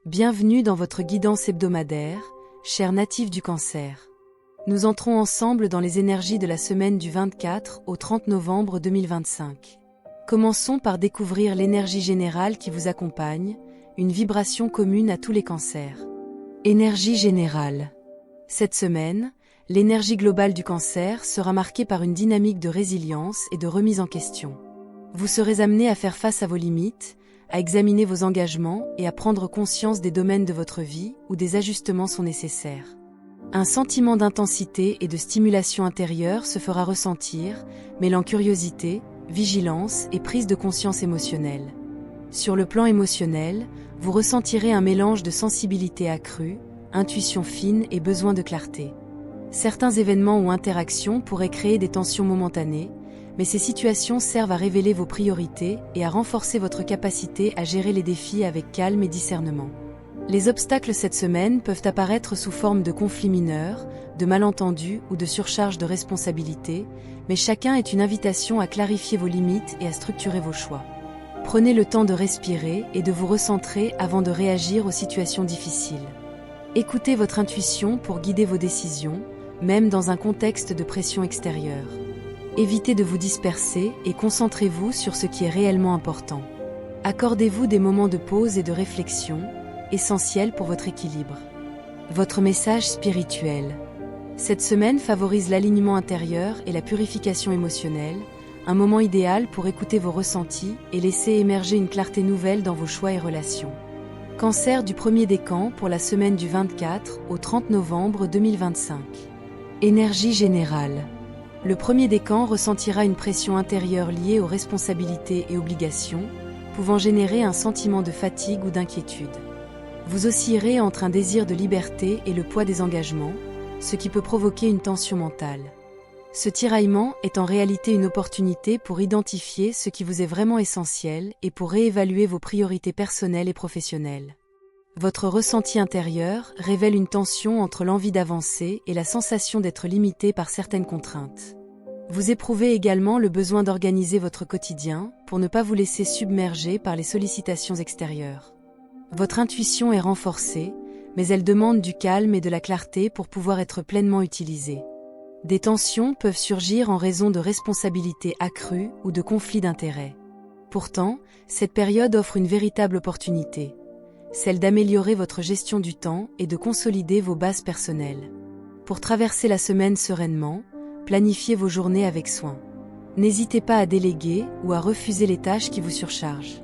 Bienvenue dans votre guidance hebdomadaire, chers natifs du Cancer. Nous entrons ensemble dans les énergies de la semaine du 24 au 30 novembre 2025. Commençons par découvrir l'énergie générale qui vous accompagne, une vibration commune à tous les cancers. Énergie générale. Cette semaine, l'énergie globale du Cancer sera marquée par une dynamique de résilience et de remise en question. Vous serez amené à faire face à vos limites, à examiner vos engagements et à prendre conscience des domaines de votre vie où des ajustements sont nécessaires. Un sentiment d'intensité et de stimulation intérieure se fera ressentir, mêlant curiosité, vigilance et prise de conscience émotionnelle. Sur le plan émotionnel, vous ressentirez un mélange de sensibilité accrue, intuition fine et besoin de clarté. Certains événements ou interactions pourraient créer des tensions momentanées, mais ces situations servent à révéler vos priorités et à renforcer votre capacité à gérer les défis avec calme et discernement. Les obstacles cette semaine peuvent apparaître sous forme de conflits mineurs, de malentendus ou de surcharge de responsabilités, mais chacun est une invitation à clarifier vos limites et à structurer vos choix. Prenez le temps de respirer et de vous recentrer avant de réagir aux situations difficiles. Écoutez votre intuition pour guider vos décisions, même dans un contexte de pression extérieure. Évitez de vous disperser et concentrez-vous sur ce qui est réellement important. Accordez-vous des moments de pause et de réflexion, essentiels pour votre équilibre. Votre message spirituel. Cette semaine favorise l'alignement intérieur et la purification émotionnelle, un moment idéal pour écouter vos ressentis et laisser émerger une clarté nouvelle dans vos choix et relations. Cancer du premier décan pour la semaine du 24 au 30 novembre 2025. Énergie générale. Le premier décan ressentira une pression intérieure liée aux responsabilités et obligations, pouvant générer un sentiment de fatigue ou d'inquiétude. Vous oscillerez entre un désir de liberté et le poids des engagements, ce qui peut provoquer une tension mentale. Ce tiraillement est en réalité une opportunité pour identifier ce qui vous est vraiment essentiel et pour réévaluer vos priorités personnelles et professionnelles. Votre ressenti intérieur révèle une tension entre l'envie d'avancer et la sensation d'être limité par certaines contraintes. Vous éprouvez également le besoin d'organiser votre quotidien pour ne pas vous laisser submerger par les sollicitations extérieures. Votre intuition est renforcée, mais elle demande du calme et de la clarté pour pouvoir être pleinement utilisée. Des tensions peuvent surgir en raison de responsabilités accrues ou de conflits d'intérêts. Pourtant, cette période offre une véritable opportunité, celle d'améliorer votre gestion du temps et de consolider vos bases personnelles. Pour traverser la semaine sereinement, planifiez vos journées avec soin. N'hésitez pas à déléguer ou à refuser les tâches qui vous surchargent.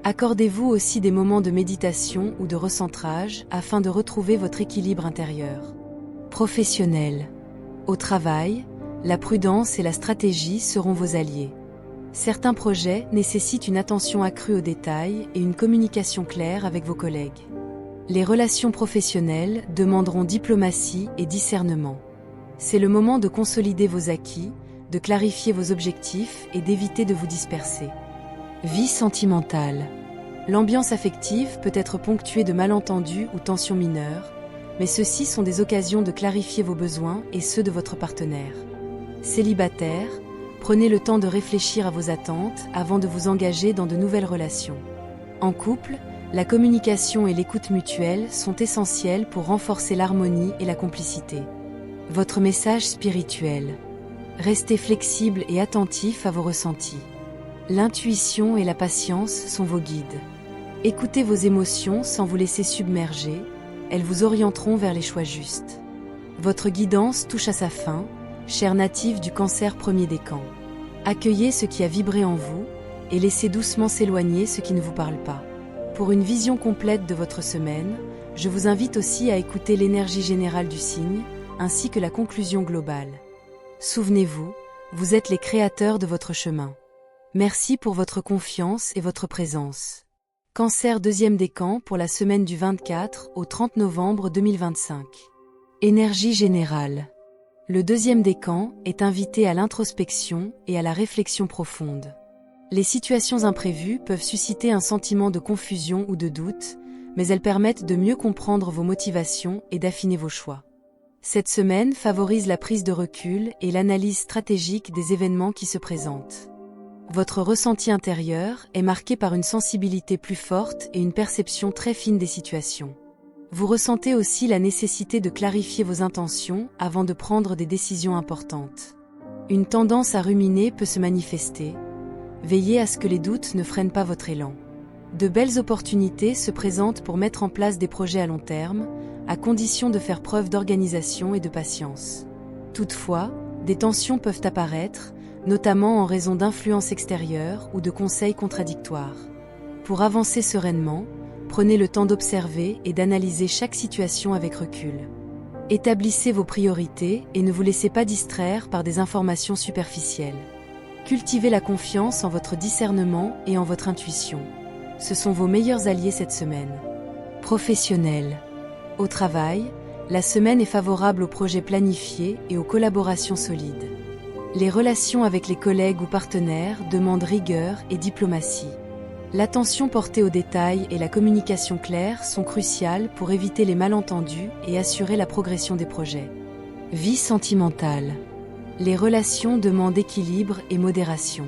Accordez-vous aussi des moments de méditation ou de recentrage afin de retrouver votre équilibre intérieur. Professionnel. Au travail, la prudence et la stratégie seront vos alliés. Certains projets nécessitent une attention accrue aux détails et une communication claire avec vos collègues. Les relations professionnelles demanderont diplomatie et discernement. C'est le moment de consolider vos acquis, de clarifier vos objectifs et d'éviter de vous disperser. Vie sentimentale. L'ambiance affective peut être ponctuée de malentendus ou tensions mineures, mais ceux-ci sont des occasions de clarifier vos besoins et ceux de votre partenaire. Célibataire, prenez le temps de réfléchir à vos attentes avant de vous engager dans de nouvelles relations. En couple, la communication et l'écoute mutuelle sont essentielles pour renforcer l'harmonie et la complicité. Votre message spirituel. Restez flexible et attentif à vos ressentis. L'intuition et la patience sont vos guides. Écoutez vos émotions sans vous laisser submerger, elles vous orienteront vers les choix justes. Votre guidance touche à sa fin, chers natifs du Cancer premier décan. Accueillez ce qui a vibré en vous et laissez doucement s'éloigner ce qui ne vous parle pas. Pour une vision complète de votre semaine, je vous invite aussi à écouter l'énergie générale du signe, ainsi que la conclusion globale. Souvenez-vous, vous êtes les créateurs de votre chemin. Merci pour votre confiance et votre présence. Cancer deuxième décan pour la semaine du 24 au 30 novembre 2025. Énergie générale. Le deuxième décan est invité à l'introspection et à la réflexion profonde. Les situations imprévues peuvent susciter un sentiment de confusion ou de doute, mais elles permettent de mieux comprendre vos motivations et d'affiner vos choix. Cette semaine favorise la prise de recul et l'analyse stratégique des événements qui se présentent. Votre ressenti intérieur est marqué par une sensibilité plus forte et une perception très fine des situations. Vous ressentez aussi la nécessité de clarifier vos intentions avant de prendre des décisions importantes. Une tendance à ruminer peut se manifester. Veillez à ce que les doutes ne freinent pas votre élan. De belles opportunités se présentent pour mettre en place des projets à long terme, à condition de faire preuve d'organisation et de patience. Toutefois, des tensions peuvent apparaître, notamment en raison d'influences extérieures ou de conseils contradictoires. Pour avancer sereinement, prenez le temps d'observer et d'analyser chaque situation avec recul. Établissez vos priorités et ne vous laissez pas distraire par des informations superficielles. Cultivez la confiance en votre discernement et en votre intuition. Ce sont vos meilleurs alliés cette semaine. Professionnel. Au travail, la semaine est favorable aux projets planifiés et aux collaborations solides. Les relations avec les collègues ou partenaires demandent rigueur et diplomatie. L'attention portée aux détails et la communication claire sont cruciales pour éviter les malentendus et assurer la progression des projets. Vie sentimentale. Les relations demandent équilibre et modération.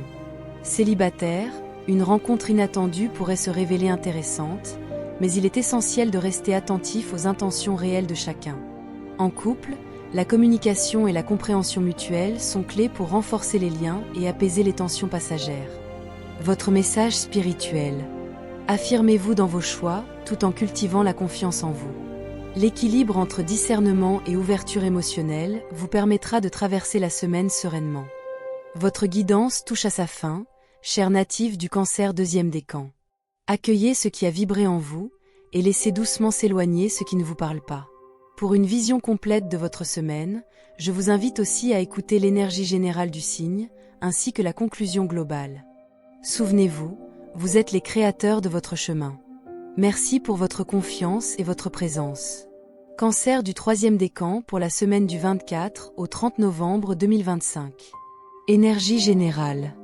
Célibataire, une rencontre inattendue pourrait se révéler intéressante, mais il est essentiel de rester attentif aux intentions réelles de chacun. En couple, la communication et la compréhension mutuelle sont clés pour renforcer les liens et apaiser les tensions passagères. Votre message spirituel. Affirmez-vous dans vos choix, tout en cultivant la confiance en vous. L'équilibre entre discernement et ouverture émotionnelle vous permettra de traverser la semaine sereinement. Votre guidance touche à sa fin, chers natifs du Cancer deuxième décan. Accueillez ce qui a vibré en vous, et laissez doucement s'éloigner ce qui ne vous parle pas. Pour une vision complète de votre semaine, je vous invite aussi à écouter l'énergie générale du signe, ainsi que la conclusion globale. Souvenez-vous, vous êtes les créateurs de votre chemin. Merci pour votre confiance et votre présence. Cancer du troisième décan pour la semaine du 24 au 30 novembre 2025. Énergie générale.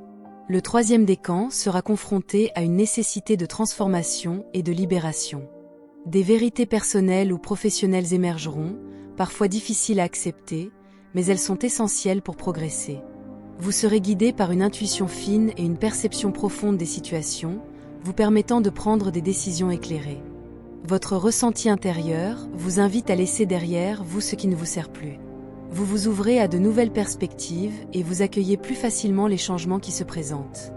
Le troisième décan sera confronté à une nécessité de transformation et de libération. Des vérités personnelles ou professionnelles émergeront, parfois difficiles à accepter, mais elles sont essentielles pour progresser. Vous serez guidé par une intuition fine et une perception profonde des situations, vous permettant de prendre des décisions éclairées. Votre ressenti intérieur vous invite à laisser derrière vous ce qui ne vous sert plus. Vous vous ouvrez à de nouvelles perspectives et vous accueillez plus facilement les changements qui se présentent.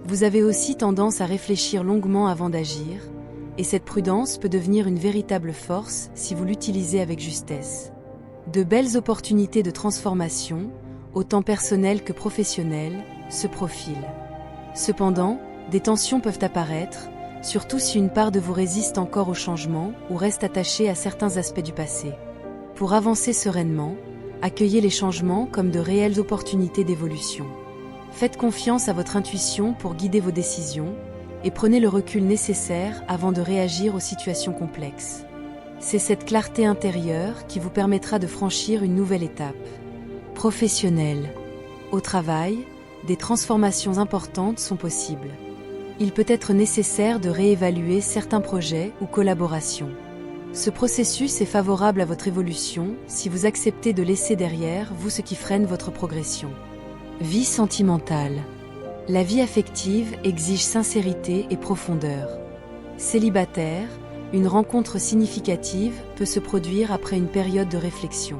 Vous avez aussi tendance à réfléchir longuement avant d'agir, et cette prudence peut devenir une véritable force si vous l'utilisez avec justesse. De belles opportunités de transformation, autant personnelles que professionnelles, se profilent. Cependant, des tensions peuvent apparaître, surtout si une part de vous résiste encore au changement ou reste attachée à certains aspects du passé. Pour avancer sereinement, accueillez les changements comme de réelles opportunités d'évolution. Faites confiance à votre intuition pour guider vos décisions, et prenez le recul nécessaire avant de réagir aux situations complexes. C'est cette clarté intérieure qui vous permettra de franchir une nouvelle étape. Professionnel. Au travail, des transformations importantes sont possibles. Il peut être nécessaire de réévaluer certains projets ou collaborations. Ce processus est favorable à votre évolution si vous acceptez de laisser derrière vous ce qui freine votre progression. Vie sentimentale. La vie affective exige sincérité et profondeur. Célibataire, une rencontre significative peut se produire après une période de réflexion.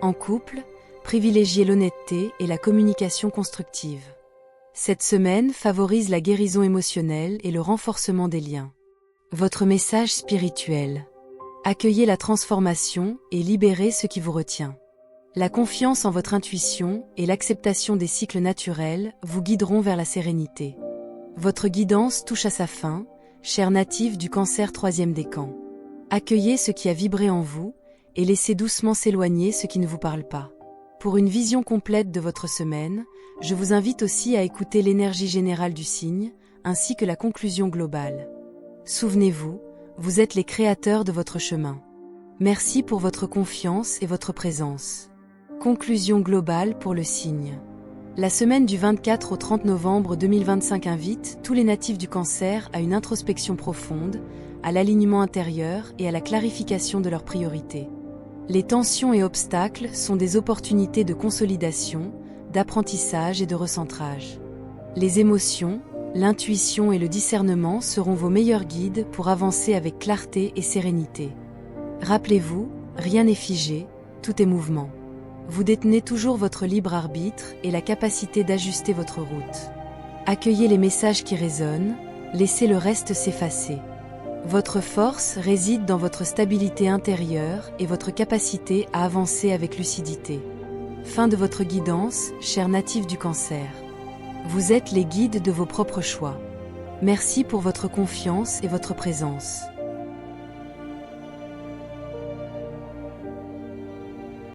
En couple, privilégiez l'honnêteté et la communication constructive. Cette semaine favorise la guérison émotionnelle et le renforcement des liens. Votre message spirituel. Accueillez la transformation et libérez ce qui vous retient. La confiance en votre intuition et l'acceptation des cycles naturels vous guideront vers la sérénité. Votre guidance touche à sa fin, chers natifs du Cancer troisième décan. Accueillez ce qui a vibré en vous et laissez doucement s'éloigner ce qui ne vous parle pas. Pour une vision complète de votre semaine, je vous invite aussi à écouter l'énergie générale du signe, ainsi que la conclusion globale. Souvenez-vous, vous êtes les créateurs de votre chemin. Merci pour votre confiance et votre présence. Conclusion globale pour le signe. La semaine du 24 au 30 novembre 2025 invite tous les natifs du Cancer à une introspection profonde, à l'alignement intérieur et à la clarification de leurs priorités. Les tensions et obstacles sont des opportunités de consolidation, d'apprentissage et de recentrage. Les émotions, l'intuition et le discernement seront vos meilleurs guides pour avancer avec clarté et sérénité. Rappelez-vous, rien n'est figé, tout est mouvement. Vous détenez toujours votre libre arbitre et la capacité d'ajuster votre route. Accueillez les messages qui résonnent, laissez le reste s'effacer. Votre force réside dans votre stabilité intérieure et votre capacité à avancer avec lucidité. Fin de votre guidance, chers natifs du Cancer. Vous êtes les guides de vos propres choix. Merci pour votre confiance et votre présence.